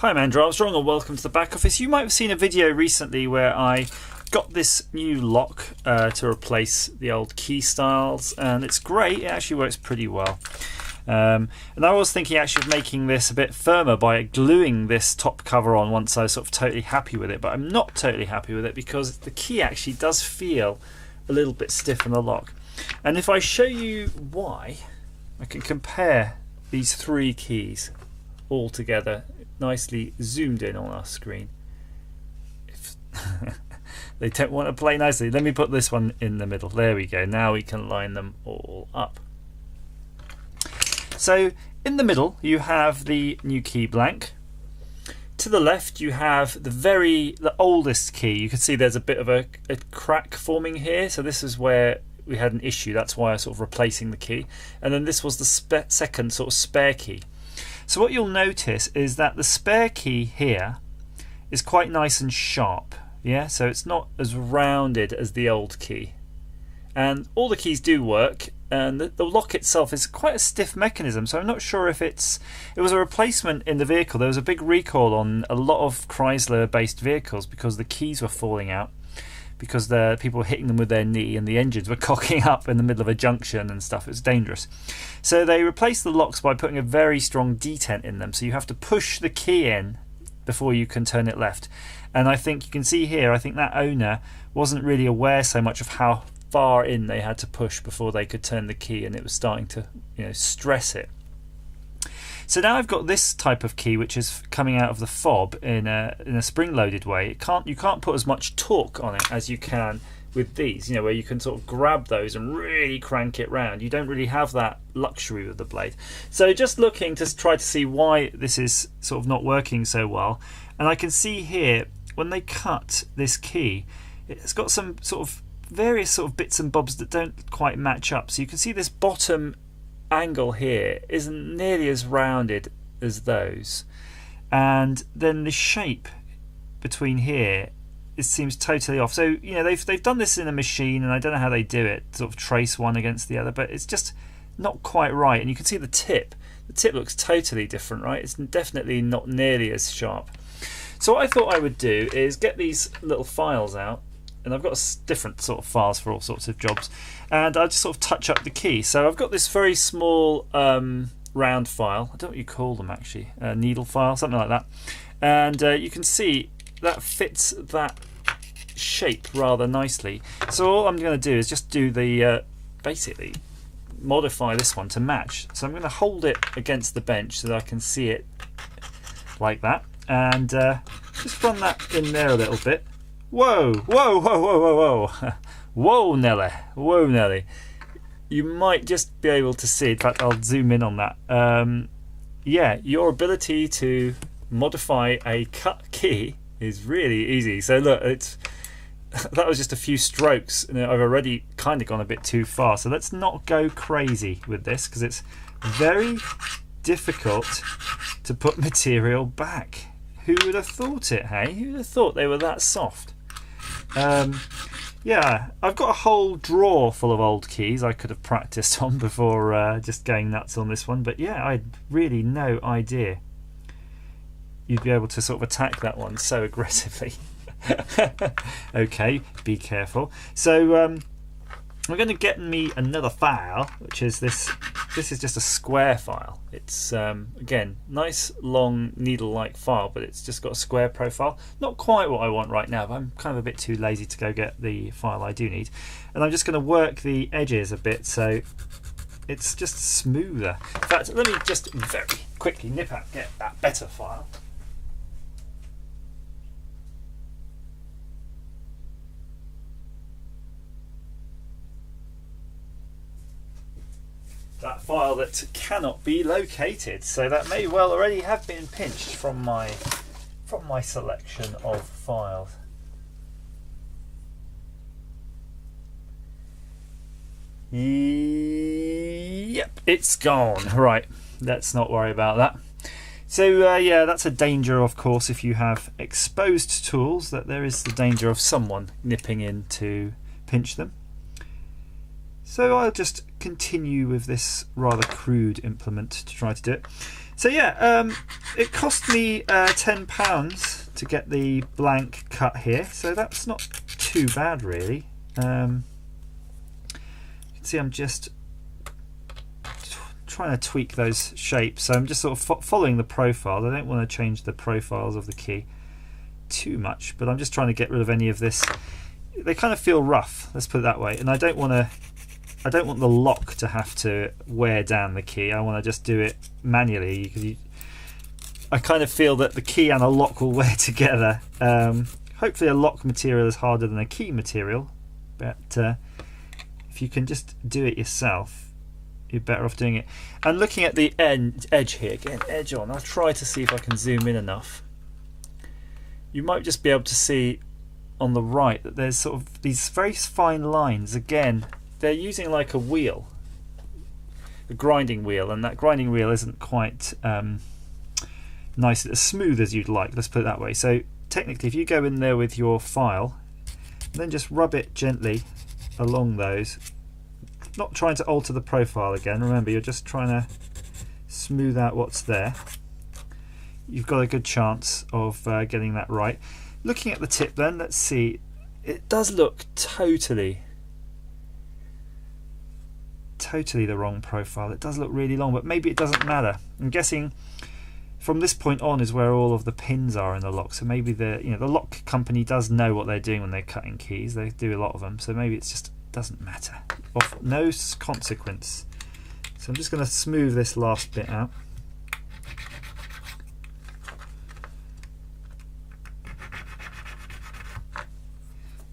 Hi, I'm Andrew Armstrong and welcome to the back office. You might have seen a video recently where I got this new lock to replace the old key styles, and it's great. It actually works pretty well. And I was thinking actually of making this a bit firmer by gluing this top cover on once I was sort of totally happy with it, but I'm not totally happy with it because the key actually does feel a little bit stiff in the lock. And if I show you why, I can compare these three keys all together, nicely zoomed in on our screen. If they don't want to play nicely, let me put this one in the middle. There we go. Now we can line them all up. So in the middle you have the new key blank. To the left you have the oldest key. You can see there's a bit of a crack forming here, so this is where we had an issue. That's why I sort of replacing the key. And then this was the second sort of spare key. So what you'll notice is that the spare key here is quite nice and sharp. Yeah, so it's not as rounded as the old key. And all the keys do work, and the lock itself is quite a stiff mechanism, so I'm not sure if it was a replacement in the vehicle. There was a big recall on a lot of Chrysler based vehicles because the keys were falling out, because the people were hitting them with their knee and the engines were cocking up in the middle of a junction and stuff. It was dangerous. So they replaced the locks by putting a very strong detent in them, so you have to push the key in before you can turn it left. And I think you can see here, I think that owner wasn't really aware so much of how far in they had to push before they could turn the key, and it was starting to, stress it. So now I've got this type of key which is coming out of the fob in a spring-loaded way. You can't put as much torque on it as you can with these, where you can sort of grab those and really crank it round. You don't really have that luxury with the blade. So just looking to try to see why this is sort of not working so well, and I can see here when they cut this key, it's got some sort of various sort of bits and bobs that don't quite match up. So you can see this bottom angle here isn't nearly as rounded as those, and then the shape between here, it seems totally off. So they've done this in a machine, and I don't know how they do it, sort of trace one against the other, but it's just not quite right. And you can see the tip looks totally different, right? It's definitely not nearly as sharp. So what I thought I would do is get these little files out, and I've got different sort of files for all sorts of jobs, and I'll just sort of touch up the key. So I've got this very small round file, I don't know what you call them actually, needle file, something like that, and you can see that fits that shape rather nicely. So all I'm going to do is just do the basically modify this one to match. So I'm going to hold it against the bench so that I can see it like that, and just run that in there a little bit. Whoa, whoa, whoa, whoa, whoa, whoa. Whoa, Nelly. Whoa, Nelly. You might just be able to see, in fact, I'll zoom in on that. Yeah, your ability to modify a cut key is really easy. So look, that was just a few strokes, and I've already kind of gone a bit too far. So let's not go crazy with this, because it's very difficult to put material back. Who would have thought it, hey? Who would have thought they were that soft? Yeah, I've got a whole drawer full of old keys I could have practiced on before just going nuts on this one, but yeah, I had really no idea you'd be able to sort of attack that one so aggressively. Okay, be careful. So we're going to get me another file, which is this. This is just a square file. It's again, nice long needle-like file, but it's just got a square profile. Not quite what I want right now, but I'm kind of a bit too lazy to go get the file I do need. And I'm just going to work the edges a bit so it's just smoother. In fact, let me just very quickly nip out, get that better file. That file that cannot be located, so that may well already have been pinched from my selection of files. Yep, it's gone. Right, let's not worry about that. So yeah, that's a danger, of course, if you have exposed tools, that there is the danger of someone nipping in to pinch them. So I'll just continue with this rather crude implement to try to do it. So yeah, it cost me £10 to get the blank cut here, so that's not too bad really. You can see I'm just trying to tweak those shapes, so I'm just sort of following the profile. I don't want to change the profiles of the key too much, but I'm just trying to get rid of any of this. They kind of feel rough, let's put it that way, and I don't want the lock to have to wear down the key. I want to just do it manually, because I kind of feel that the key and a lock will wear together. Hopefully a lock material is harder than a key material, but if you can just do it yourself, you're better off doing it. And looking at the edge here, again, edge on, I'll try to see if I can zoom in enough. You might just be able to see on the right that there's sort of these very fine lines. Again, they're using like a wheel, a grinding wheel, and that grinding wheel isn't quite nice as smooth as you'd like, let's put it that way. So technically, if you go in there with your file and then just rub it gently along those, not trying to alter the profile again, remember you're just trying to smooth out what's there, you've got a good chance of getting that right. Looking at the tip then, let's see, it does look totally the wrong profile. It does look really long, but maybe it doesn't matter. I'm guessing from this point on is where all of the pins are in the lock, so maybe the lock company does know what they're doing when they're cutting keys. They do a lot of them, so maybe it's just doesn't matter, of no consequence. So I'm just going to smooth this last bit out.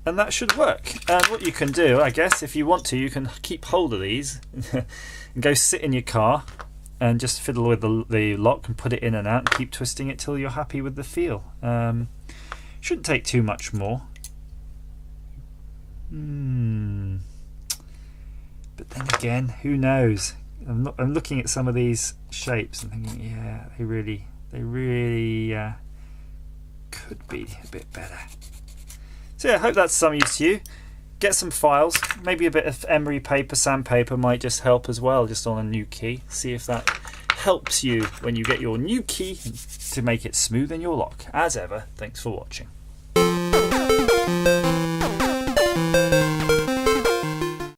And that should work. And what you can do, I guess, if you want to, you can keep hold of these and go sit in your car and just fiddle with the lock and put it in and out and keep twisting it till you're happy with the feel. Shouldn't take too much more. But then again, who knows? I'm looking at some of these shapes and thinking, yeah, they really could be a bit better. So yeah, I hope that's some use to you. Get some files, maybe a bit of emery paper, sandpaper might just help as well, just on a new key. See if that helps you when you get your new key to make it smooth in your lock. As ever, thanks for watching.